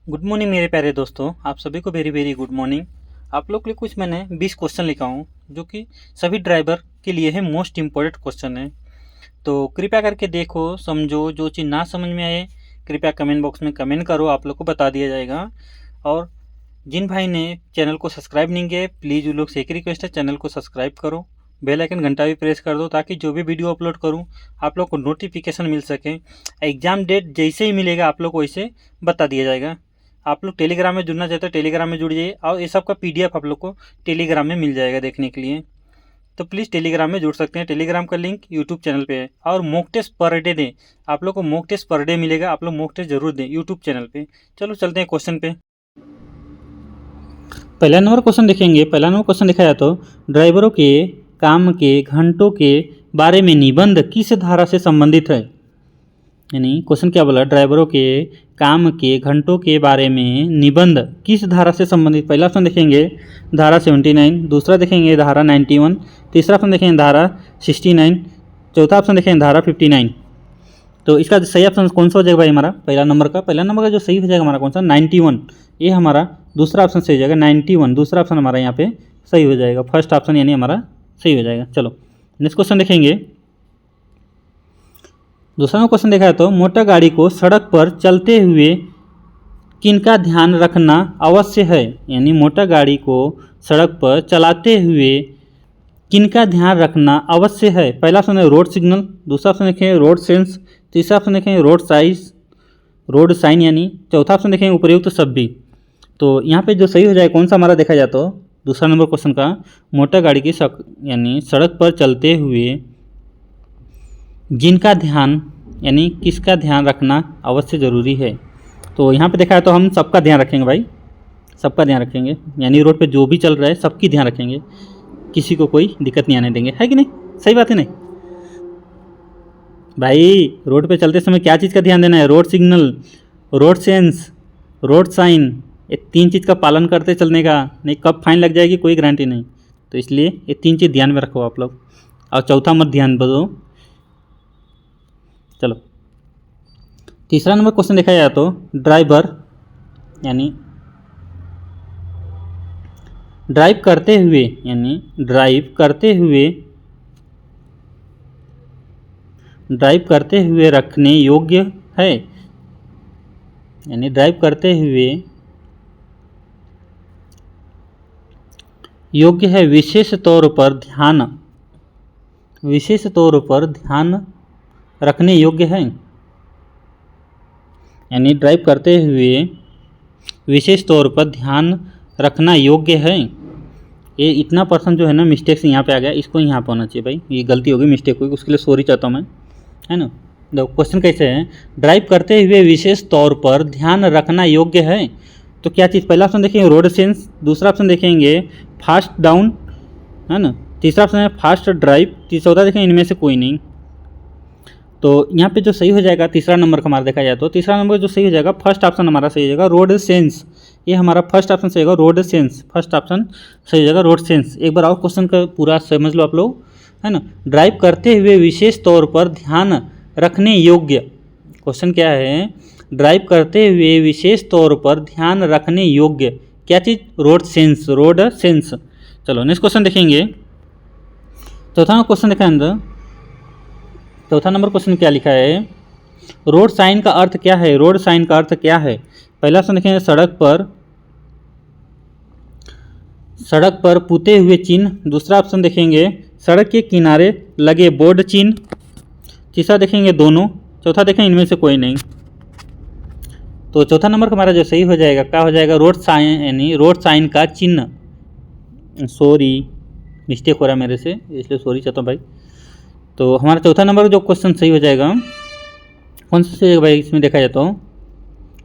Good morning मेरे प्यारे दोस्तों, आप सभी को वेरी वेरी गुड मॉर्निंग। आप लोग के लिए कुछ मैंने 20 क्वेश्चन लिखा हूँ जो कि सभी ड्राइवर के लिए है, मोस्ट इम्पोर्टेंट क्वेश्चन है। तो कृपया करके देखो, समझो। जो चीज़ ना समझ में आए कृपया कमेंट बॉक्स में कमेंट करो, आप लोग को बता दिया जाएगा। और जिन भाई ने चैनल को सब्सक्राइब नहीं किया है, प्लीज़ उन लोग से एक रिक्वेस्ट है, चैनल को सब्सक्राइब करो, बेल आइकन घंटा भी प्रेस कर दो ताकि जो भी वीडियो अपलोड करूँ आप लोग को नोटिफिकेशन मिल सके। एग्ज़ाम डेट जैसे ही मिलेगा आप लोग को वैसे बता दिया जाएगा। आप लोग टेलीग्राम में जुड़ना चाहते हो टेलीग्राम में जुड़ जाइए, और ये सब का पीडीएफ आप लोग को टेलीग्राम में मिल जाएगा देखने के लिए। तो प्लीज़ टेलीग्राम में जुड़ सकते हैं। टेलीग्राम का लिंक यूट्यूब चैनल पे है। और मॉक टेस्ट पर डे दें, आप लोग को मॉक टेस्ट पर डे मिलेगा, आप लोग मॉक टेस्ट जरूर दें यूट्यूब चैनल पे। चलो चलते हैं क्वेश्चन पे। पहला नंबर क्वेश्चन देखेंगे। पहला नंबर क्वेश्चन देखा जाए तो ड्राइवरों के काम के घंटों के बारे में निबंध किस धारा से संबंधित है। यानी क्वेश्चन क्या बोला, ड्राइवरों के काम के घंटों के बारे में निबंध किस धारा से संबंधित। पहला ऑप्शन देखेंगे धारा 79, दूसरा देखेंगे धारा 91, तीसरा ऑप्शन देखेंगे धारा 69, चौथा ऑप्शन देखेंगे धारा 59। तो इसका सही ऑप्शन कौन सा हो जाएगा भाई हमारा? पहला नंबर का जो सही हो जाएगा हमारा कौन सा? 91। ये हमारा दूसरा ऑप्शन सही हो जाएगा 91, दूसरा ऑप्शन हमारा यहाँ पे सही हो जाएगा। फर्स्ट ऑप्शन यानी हमारा सही हो जाएगा। चलो नेक्स्ट क्वेश्चन देखेंगे। दूसरा क्वेश्चन देखा है तो मोटर गाड़ी को सड़क पर चलते हुए किनका ध्यान रखना अवश्य है। यानी मोटर गाड़ी को सड़क पर चलाते हुए किनका ध्यान रखना अवश्य है। पहला ऑप्शन है रोड सिग्नल, दूसरा ऑप्शन देखें रोड सेंस, तीसरा ऑप्शन देखें रोड साइन यानी, चौथा ऑप्शन देखें उपयुक्त सभी। तो यहाँ पे जो सही हो जाए कौन सा हमारा देखा जाए तो दूसरा नंबर क्वेश्चन का मोटर गाड़ी की यानी सड़क पर चलते हुए जिनका ध्यान यानी किसका ध्यान रखना अवश्य ज़रूरी है। तो यहाँ पे देखा है तो हम सबका ध्यान रखेंगे भाई, सबका ध्यान रखेंगे। यानी रोड पे जो भी चल रहा है सबकी ध्यान रखेंगे, किसी को कोई दिक्कत नहीं आने देंगे, है कि नहीं? सही बात है नहीं भाई? रोड पे चलते समय क्या चीज़ का ध्यान देना है? Road signal, road sense, road sign, ये तीन चीज़ का पालन करते चलने का। नहीं कब फाइन लग जाएगी कोई गारंटी नहीं। तो इसलिए ये तीन चीज़ ध्यान में रखो आप लोग, और चौथा मत ध्यान दो। चलो तीसरा नंबर क्वेश्चन देखा जाए तो ड्राइवर यानी ड्राइव करते हुए रखने योग्य है। यानी ड्राइव करते हुए योग्य है, विशेष तौर पर ध्यान रखने योग्य है। यानी ड्राइव करते हुए विशेष तौर पर ध्यान रखना योग्य है। ये इतना परसेंट जो है ना मिस्टेक से यहाँ पे आ गया, इसको यहाँ पे होना चाहिए भाई। ये गलती होगी, मिस्टेक हुई, उसके लिए सॉरी चाहता हूँ मैं, है ना। देखो क्वेश्चन कैसे है, ड्राइव करते हुए विशेष तौर पर ध्यान रखना योग्य है। तो क्या चीज़? पहला ऑप्शन देखेंगे रोड सेंस, दूसरा ऑप्शन देखेंगे फास्ट डाउन, है ना, तीसरा ऑप्शन है फास्ट ड्राइव, चौथा देखेंगे इनमें से कोई नहीं। तो यहाँ पे जो सही हो जाएगा तीसरा नंबर का हमारा देखा जाए तो तीसरा नंबर जो सही हो जाएगा फर्स्ट ऑप्शन हमारा सही हो जाएगा रोड सेंस। ये हमारा फर्स्ट ऑप्शन सही होगा रोड सेंस, फर्स्ट ऑप्शन सही हो जाएगा रोड सेंस। एक बार और क्वेश्चन का पूरा समझ लो आप लोग, है ना। ड्राइव करते हुए विशेष तौर पर ध्यान रखने योग्य, क्वेश्चन क्या है? ड्राइव करते हुए विशेष तौर पर ध्यान रखने योग्य क्या चीज़? Road sense. चलो नेक्स्ट क्वेश्चन देखेंगे। चौथा क्वेश्चन देखा अंदर, चौथा नंबर क्वेश्चन क्या लिखा है? रोड साइन का अर्थ क्या है? रोड साइन का अर्थ क्या है? पहला ऑप्शन देखेंगे सड़क पर पुते हुए चिन्ह, दूसरा ऑप्शन देखेंगे सड़क के किनारे लगे बोर्ड चिन्ह, तीसरा देखेंगे दोनों, चौथा देखेंगे इनमें से कोई नहीं। तो चौथा नंबर का हमारा जो सही हो जाएगा क्या हो जाएगा? रोड साइन यानी रोड साइन का चिन्ह। सॉरी मिस्टेक हो रहा है मेरे से, इसलिए सॉरी चाहता हूँ भाई। तो हमारा चौथा नंबर जो क्वेश्चन सही हो जाएगा कौन सा सही होगा भाई? इसमें देखा जाए तो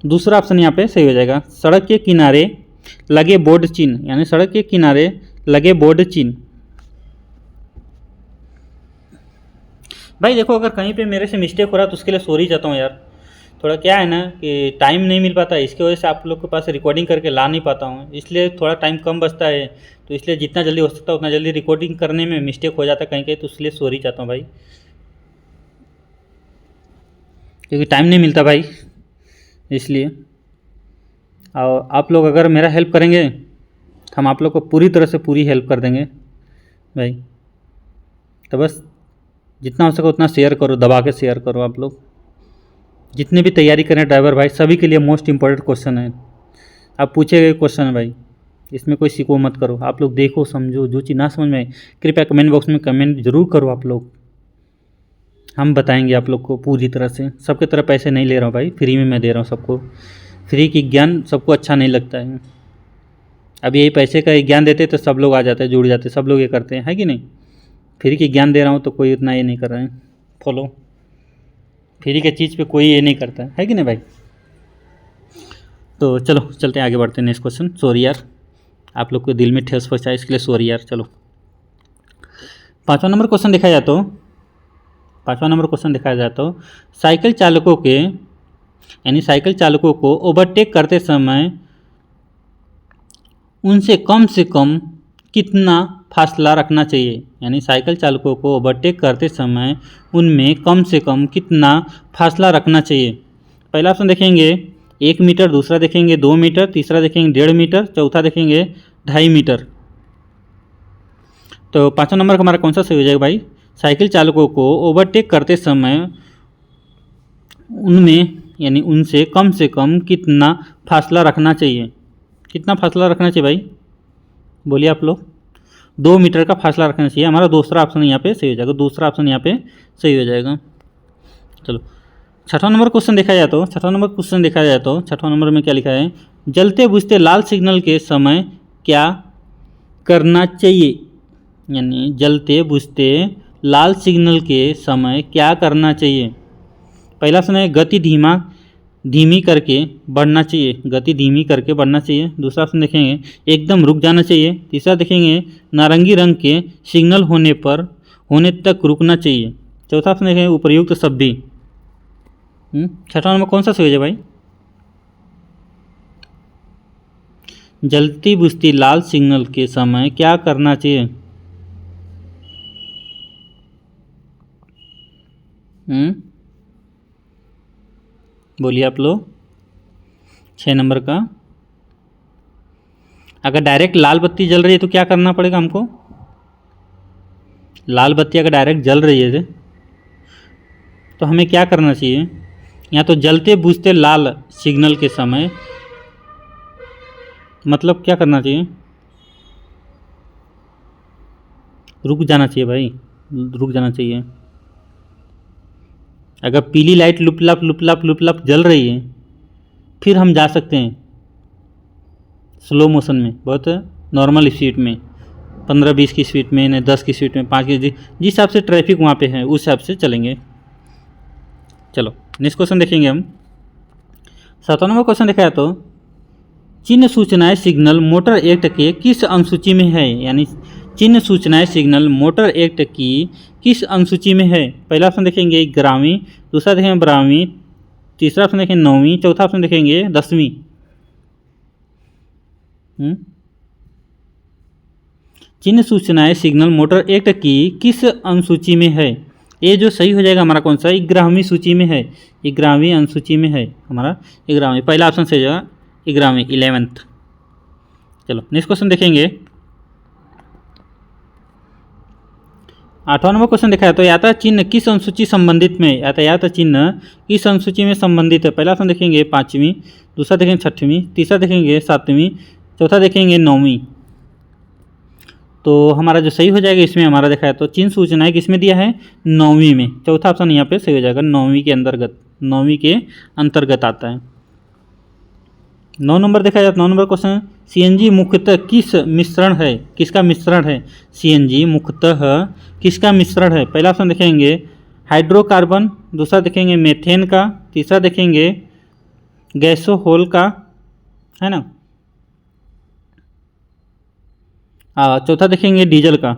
दूसरा ऑप्शन यहाँ पे सही हो जाएगा, सड़क के किनारे लगे बोर्ड चिन्ह। यानी सड़क के किनारे लगे बोर्ड चिन्ह। भाई देखो अगर कहीं पे मेरे से मिस्टेक हो रहा है तो उसके लिए सॉरी चाहता हूँ यार। थोड़ा क्या है ना कि टाइम नहीं मिल पाता, इसकी वजह से आप लोग के पास रिकॉर्डिंग करके ला नहीं पाता हूँ, इसलिए थोड़ा टाइम कम बचता है। तो इसलिए जितना जल्दी हो सकता है उतना जल्दी रिकॉर्डिंग करने में मिस्टेक हो जाता है कहीं कहीं, तो इसलिए सॉरी चाहता हूँ भाई, क्योंकि टाइम नहीं मिलता भाई इसलिए। और आप लोग अगर मेरा हेल्प करेंगे तो हम आप लोग को पूरी तरह से पूरी हेल्प कर देंगे भाई। तो बस जितना हो सके उतना शेयर करो, दबा के शेयर करो। आप लोग जितने भी तैयारी करें ड्राइवर भाई, सभी के लिए मोस्ट इंपॉर्टेंट क्वेश्चन है। आप पूछे गए क्वेश्चन है भाई, इसमें कोई सिको मत करो। आप लोग देखो, समझो, जो चीज़ ना समझ में आए कृपया कमेंट बॉक्स में कमेंट जरूर करो। आप लोग, हम बताएंगे आप लोग को पूरी तरह से। सबके तरह पैसे नहीं ले रहा हूँ भाई, फ्री में मैं दे रहा हूँ सबको। फ्री की ज्ञान सबको अच्छा नहीं लगता है। अब यही पैसे का ज्ञान देते तो सब लोग आ जाते हैं, जुड़ जाते, सब लोग ये करते हैं, है कि नहीं। फ्री की ज्ञान दे रहा हूँ तो कोई उतना ये नहीं कर रहे हैं फॉलो। फ्री के चीज़ पे कोई ये नहीं करता है कि नहीं भाई। तो चलो चलते हैं, आगे बढ़ते हैं। Next question. सॉरी यार, आप लोग को दिल में ठेस पहुँचाए इसके लिए सॉरी यार। चलो 5वां नंबर क्वेश्चन देखा जाए तो, 5वां नंबर क्वेश्चन देखा जाए तो साइकिल चालकों के यानी साइकिल चालकों को ओवरटेक करते समय उनसे कम से कम कितना फासला रखना चाहिए। यानी साइकिल चालकों को ओवरटेक करते समय उनमें कम से कम कितना फासला रखना चाहिए। पहला ऑप्शन देखेंगे 1 मीटर, दूसरा देखेंगे 2 मीटर, तीसरा देखेंगे 1.5 मीटर, चौथा देखेंगे 2.5 मीटर। तो 5वां नंबर हमारा कौन सा सही हो जाएगा भाई। साइकिल चालकों को ओवरटेक करते समय उनमें यानी उनसे कम से कम कितना फासला रखना चाहिए। कितना फासला रखना चाहिए भाई, बोलिए आप लोग। 2 मीटर का फासला रखना चाहिए। हमारा दूसरा ऑप्शन यहाँ पे सही हो जाएगा, दूसरा ऑप्शन यहाँ पे सही हो जाएगा। चलो 6वां नंबर क्वेश्चन देखा जाए तो, 6वां नंबर क्वेश्चन देखा जाए तो 6वां नंबर में क्या लिखा है। जलते बुझते लाल सिग्नल के समय क्या करना चाहिए। यानी जलते बुझते लाल सिग्नल के समय क्या करना चाहिए। पहला ऑप्शन है गति धीमी करके बढ़ना चाहिए, गति धीमी करके बढ़ना चाहिए। दूसरा ऑप्शन देखेंगे एकदम रुक जाना चाहिए। तीसरा देखेंगे नारंगी रंग के सिग्नल होने तक रुकना चाहिए। चौथा ऑप्शन देखेंगे उपर्युक्त शब्दी। 6वां नंबर कौन सा सही है भाई। जलती बुझती लाल सिग्नल के समय क्या करना चाहिए। बोलिए आप लोग। 6 नंबर का, अगर डायरेक्ट लाल बत्ती जल रही है तो क्या करना पड़ेगा हमको। लाल बत्ती अगर डायरेक्ट जल रही है तो हमें क्या करना चाहिए। या तो जलते बुझते लाल सिग्नल के समय मतलब क्या करना चाहिए, रुक जाना चाहिए भाई, रुक जाना चाहिए। अगर पीली लाइट लुप जल रही है फिर हम जा सकते हैं स्लो मोशन में, बहुत नॉर्मल स्पीड में, 15-20 की स्पीड में, नहीं 10 की स्पीड में, 5 की, जिस हिसाब से ट्रैफिक वहाँ पे है उस हिसाब से चलेंगे। चलो नेक्स्ट क्वेश्चन देखेंगे हम। 7वां नंबर क्वेश्चन देखा है तो चिन्ह सूचनाएं सिग्नल मोटर एक्ट के किस अनुसूची में है। यानी चिन्ह सूचनाएं सिग्नल मोटर एक्ट की किस अनुसूची में है। पहला ऑप्शन देखेंगे 11वीं, दूसरा देखेंगे 12वीं, तीसरा ऑप्शन देखेंगे 9वीं, चौथा ऑप्शन देखेंगे 10वीं। चिन्ह सूचनाएं सिग्नल मोटर एक्ट की किस अनुसूची में है। ये जो सही हो जाएगा हमारा कौन सा, 11वीं सूची में है, 11वीं अनुसूची में है हमारा 11वीं। पहला ऑप्शन सही हो जाएगा 11वीं, 11th। चलो नेक्स्ट क्वेश्चन देखेंगे। 8वां नंबर क्वेश्चन देखा है तो यातायात चिन्ह किस अनुसूची संबंधित में, यातायात चिन्ह किस अनुसूची में संबंधित है। पहला ऑप्शन देखेंगे 5वीं, दूसरा देखेंगे 6वीं, तीसरा देखेंगे 7वीं, चौथा देखेंगे 9वीं। तो हमारा जो सही हो जाएगा इसमें हमारा देखा है तो चिन्ह सूचनाएं किसमें दिया है, 9वीं में। चौथा ऑप्शन यहाँ पे सही हो जाएगा, 9वीं के अंतर्गत, 9वीं के अंतर्गत आता है। 9 नंबर देखा जाए तो 9 नंबर क्वेश्चन, सीएनजी मुख्यतः किस मिश्रण है, किसका मिश्रण है। सीएनजी मुख्यतः किसका मिश्रण है। पहला ऑप्शन देखेंगे हाइड्रोकार्बन, दूसरा देखेंगे मेथेन का, तीसरा देखेंगे गैसोहोल का, है ना, चौथा देखेंगे डीजल का।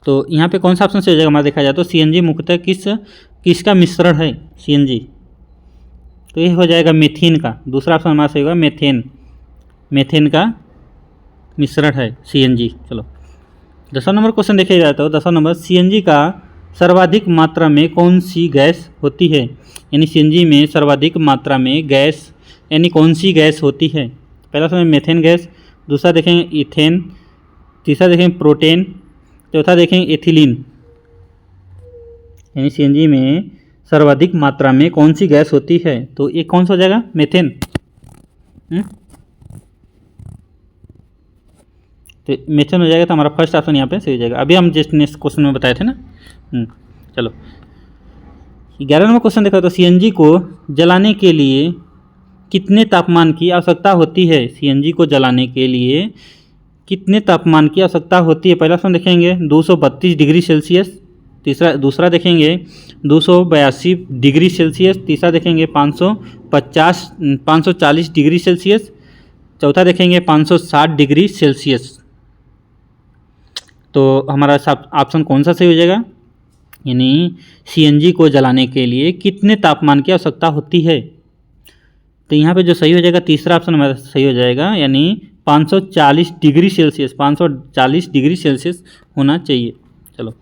तो यहाँ पे कौन सा ऑप्शन सही हो जाएगा हमारा देखा जाए तो सीएनजी मुख्यतः किसका मिश्रण है सीएनजी, तो ये हो जाएगा मेथेन का। दूसरा ऑप्शन हमारा सही होगा मेथेन का मिश्रण है सीएनजी। चलो 10वां नंबर क्वेश्चन देखा जाए तो 10वां नंबर, सीएनजी का सर्वाधिक मात्रा में कौन सी गैस होती है। यानी सीएनजी में सर्वाधिक मात्रा में गैस यानी कौन सी गैस होती है? पहला ऑप्शन मेथेन गैस, दूसरा देखेंगे इथेन, तीसरा देखेंगे प्रोटेन, चौथा देखेंगे एथिलीन। यानी सीएनजी में सर्वाधिक मात्रा में कौन सी गैस होती है? तो ये कौन सा हो जाएगा? मेथेन। तो मेथेन हो जाएगा, तो हमारा फर्स्ट ऑप्शन यहाँ पे सही हो जाएगा। अभी हम जिस नेक्स्ट क्वेश्चन में बताए थे ना। चलो 11 नंबर क्वेश्चन देखा। तो सीएनजी को जलाने के लिए कितने तापमान की आवश्यकता होती है? सीएनजी को जलाने के लिए कितने तापमान की आवश्यकता होती है? पहला ऑप्शन देखेंगे 232 डिग्री सेल्सियस, दूसरा देखेंगे 282 डिग्री सेल्सियस, तीसरा देखेंगे 540 डिग्री सेल्सियस, चौथा देखेंगे 560 डिग्री सेल्सियस। तो हमारा ऑप्शन कौन सा सही हो जाएगा? यानी सीएनजी को जलाने के लिए कितने तापमान की आवश्यकता होती है? तो यहाँ पे जो सही हो जाएगा तीसरा ऑप्शन हमारा सही हो जाएगा, यानी 540 डिग्री सेल्सियस, 540 डिग्री सेल्सियस होना चाहिए। चलो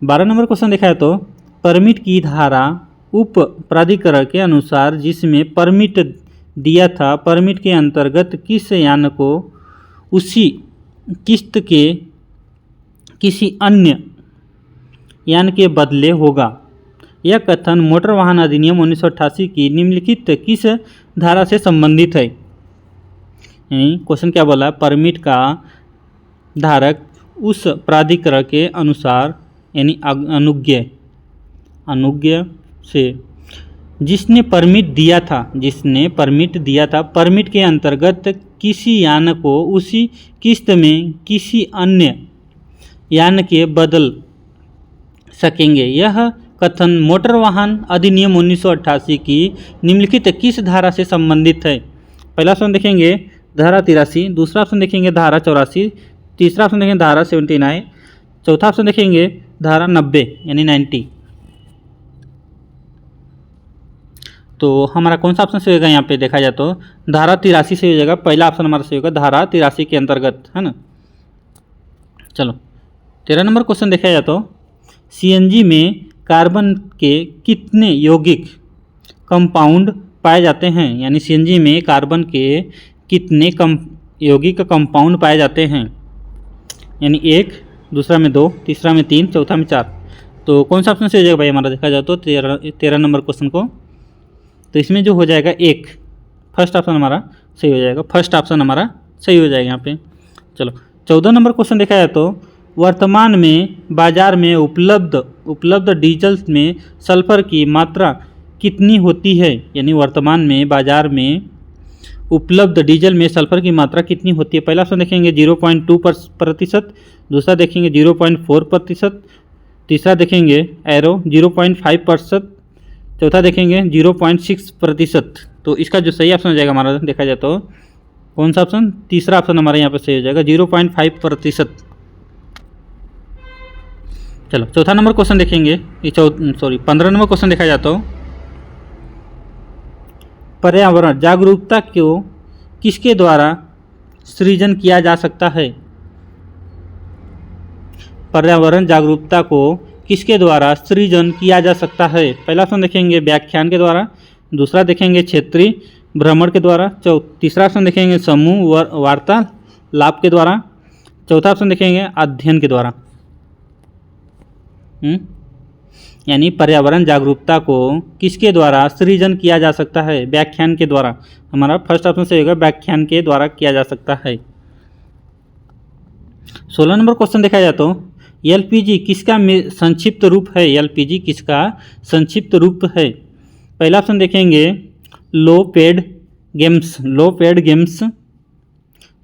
12 नंबर क्वेश्चन देखा है। तो परमिट की धारा उप प्राधिकरण के अनुसार जिसमें परमिट दिया था, परमिट के अंतर्गत किस यान को उसी किस्त के किसी अन्य यान के बदले होगा? यह कथन मोटर वाहन अधिनियम 1988 की निम्नलिखित किस धारा से संबंधित है? यानी क्वेश्चन क्या बोला? परमिट का धारक उस प्राधिकरण के अनुसार, यानी अनुज्ञ से जिसने परमिट दिया था, परमिट के अंतर्गत किसी यान को उसी किस्त में किसी अन्य यान के बदल सकेंगे। यह कथन मोटर वाहन अधिनियम 1988 की निम्नलिखित किस धारा से संबंधित है? पहला ऑप्शन देखेंगे धारा 83, दूसरा ऑप्शन देखेंगे धारा 84, तीसरा ऑप्शन देखेंगे धारा 79, चौथा ऑप्शन देखेंगे धारा 90 यानी 90। तो हमारा कौन सा ऑप्शन सही होगा? यहाँ पे देखा जाए तो धारा 83 से हो जाएगा। पहला ऑप्शन हमारा सही होगा, धारा 83 के अंतर्गत, है ना। चलो 13 नंबर क्वेश्चन देखा जाए तो सीएनजी में कार्बन के कितने यौगिक कंपाउंड पाए जाते हैं? यानी सीएनजी में कार्बन के कितने यौगिक कंपाउंड पाए जाते हैं? यानी 1, दूसरा में 2, तीसरा में 3, चौथा में 4। तो कौन सा ऑप्शन सही हो जाएगा भाई हमारा? देखा जाए तो 13 नंबर क्वेश्चन को, तो इसमें जो हो जाएगा 1, फर्स्ट ऑप्शन हमारा सही हो जाएगा। फर्स्ट ऑप्शन हमारा सही हो जाएगा यहाँ पे। चलो 14 नंबर क्वेश्चन देखा जाए तो वर्तमान में बाजार में उपलब्ध डीजल में सल्फर की मात्रा कितनी होती है? यानी वर्तमान में बाजार में उपलब्ध डीजल में सल्फर की मात्रा कितनी होती है? पहला ऑप्शन देखेंगे 0.2%, दूसरा देखेंगे 0.4%, तीसरा देखेंगे एरो 0.5%, चौथा देखेंगे 0.6%। तो इसका जो सही ऑप्शन हो जाएगा हमारा देखा जाए तो कौन सा ऑप्शन? तीसरा ऑप्शन हमारे यहाँ पे सही हो जाएगा, 0.5%। चलो चौथा नंबर क्वेश्चन देखेंगे, 15 नंबर क्वेश्चन देखा जाता हो। पर्यावरण जागरूकता को किसके द्वारा सृजन किया जा सकता है? पर्यावरण जागरूकता को किसके द्वारा सृजन किया जा सकता है? पहला ऑप्शन देखेंगे व्याख्यान के द्वारा, दूसरा देखेंगे क्षेत्रीय भ्रमण के द्वारा, तीसरा ऑप्शन देखेंगे समूह वार्तालाप के द्वारा, चौथा ऑप्शन देखेंगे अध्ययन के द्वारा। यानी पर्यावरण जागरूकता को किसके द्वारा सृजन किया जा सकता है? व्याख्यान के द्वारा। हमारा फर्स्ट ऑप्शन से होगा व्याख्यान के द्वारा किया जा सकता है। 16 नंबर क्वेश्चन देखा जाए तो एलपीजी किसका संक्षिप्त रूप है? एलपीजी किसका संक्षिप्त रूप है? पहला ऑप्शन देखेंगे लो पेड गेम्स,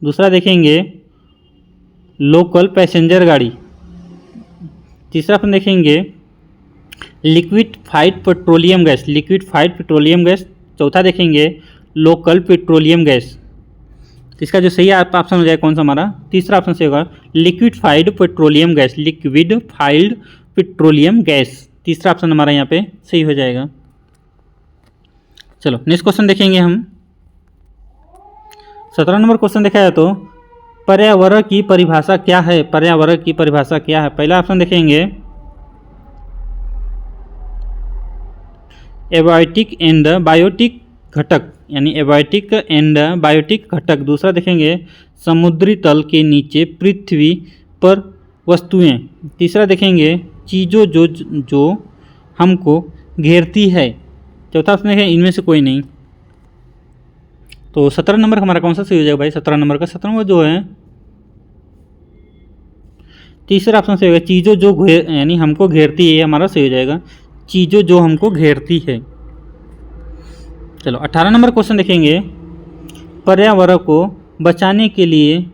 दूसरा देखेंगे लोकल पैसेंजर गाड़ी, तीसरा ऑप्शन देखेंगे लिक्विफाइड पेट्रोलियम गैस, चौथा देखेंगे लोकल पेट्रोलियम गैस। इसका जो सही ऑप्शन हो जाएगा कौन सा हमारा? तीसरा ऑप्शन से होगा लिक्विफाइड पेट्रोलियम गैस। तीसरा ऑप्शन हमारा यहाँ पे सही हो जाएगा। चलो नेक्स्ट क्वेश्चन देखेंगे हम। 17 नंबर क्वेश्चन देखा जाए तो पर्यावरण की परिभाषा क्या है? पहला ऑप्शन देखेंगे एबायोटिक एंड बायोटिक घटक, यानी एबायोटिक एंड बायोटिक घटक। दूसरा देखेंगे समुद्री तल के नीचे पृथ्वी पर वस्तुएं। तीसरा देखेंगे चीज़ों जो हमको घेरती है। चौथा ऑप्शन देखें इनमें से कोई नहीं। तो 17 नंबर हमारा कौन सा सही हो जाएगा भाई? 17 नंबर का 17वां जो है तीसरा ऑप्शन सही होगा, चीज़ों जो यानी हमको घेरती है, हमारा सही हो जाएगा चीज़ों जो हमको घेरती है। चलो 18 नंबर क्वेश्चन देखेंगे, पर्यावरण को बचाने के लिए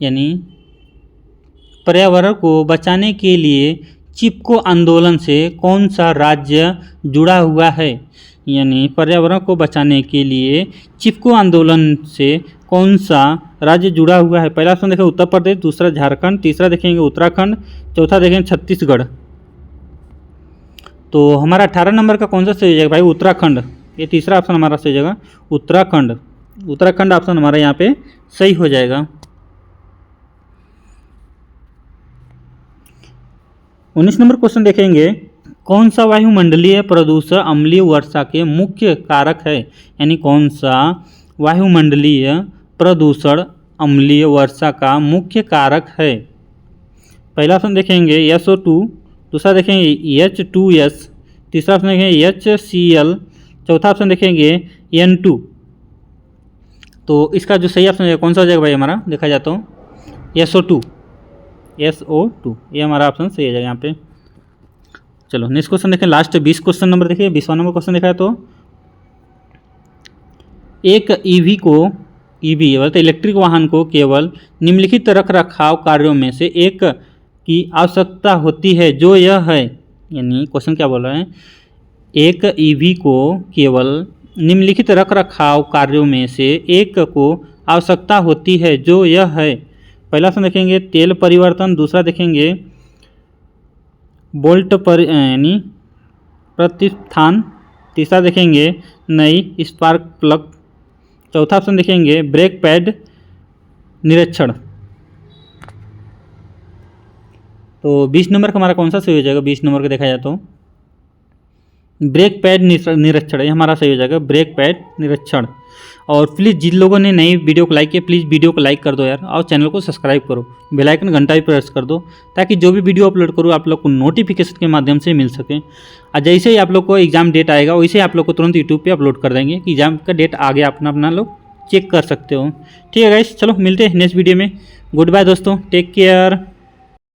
यानी पर्यावरण को बचाने के लिए चिपको आंदोलन से कौन सा राज्य जुड़ा हुआ है? यानी पर्यावरण को बचाने के लिए चिपको आंदोलन से कौन सा राज्य जुड़ा हुआ है? पहला ऑप्शन देखें उत्तर प्रदेश, दूसरा झारखंड, तीसरा देखेंगे उत्तराखंड, चौथा देखेंगे छत्तीसगढ़। तो हमारा 18 नंबर का कौन सा सही हो जाएगा भाई? उत्तराखंड। ये तीसरा ऑप्शन हमारा सही हो जाएगा उत्तराखंड। उत्तराखंड ऑप्शन हमारा यहाँ पे सही हो जाएगा। 19 नंबर क्वेश्चन देखेंगे, कौन सा वायुमंडलीय प्रदूषण अम्लीय वर्षा के मुख्य कारक है? यानी कौन सा वायुमंडलीय प्रदूषण अम्लीय वर्षा का मुख्य कारक है? पहला ऑप्शन देखेंगे SO2, दूसरा देखेंगे H2S, तीसरा ऑप्शन देखेंगे HCl, चौथा ऑप्शन देखेंगे N2। तो इसका जो सही ऑप्शन है कौन सा हो जाएगा भाई हमारा? देखा जाए तो SO2 ये हमारा ऑप्शन सही हो जाएगा यहाँ पे। चलो नेक्स्ट क्वेश्चन देखें, लास्ट 20 क्वेश्चन नंबर देखिए। 20वां नंबर क्वेश्चन देखा है तो एक ईवी अर्थात इलेक्ट्रिक वाहन को केवल निम्नलिखित रख रखाव कार्यों में से एक की आवश्यकता होती है, जो यह है। यानी क्वेश्चन क्या बोल रहे हैं, एक ईवी को केवल निम्नलिखित रख रखाव कार्यों में से एक को आवश्यकता होती है, जो यह है। पहला ऑप्शन देखेंगे तेल परिवर्तन, दूसरा देखेंगे बोल्ट पर यानी प्रतिस्थान, तीसरा देखेंगे नई स्पार्क प्लग, चौथा ऑप्शन देखेंगे ब्रेक पैड निरीक्षण। तो 20 नंबर का हमारा कौन सा सही हो जाएगा? 20 नंबर का देखा जाए तो ब्रेक पैड निरीक्षण, ये हमारा सही हो जाएगा ब्रेक पैड निरीक्षण। और प्लीज़ जिन लोगों ने नई वीडियो को लाइक किया, प्लीज़ वीडियो को लाइक कर दो यार, और चैनल को सब्सक्राइब करो, बेल आइकन घंटा भी प्रेस कर दो, ताकि जो भी वीडियो अपलोड करूँ आप लोग को नोटिफिकेशन के माध्यम से मिल सके। और जैसे ही आप लोग को एग्जाम डेट आएगा वैसे ही आप लोग को तुरंत यूट्यूब पे अपलोड कर देंगे कि एग्जाम का डेट आ गया, अपना लोग चेक कर सकते हो। ठीक है गाइस, चलो मिलते हैं नेक्स्ट वीडियो में। गुड बाय दोस्तों, टेक केयर।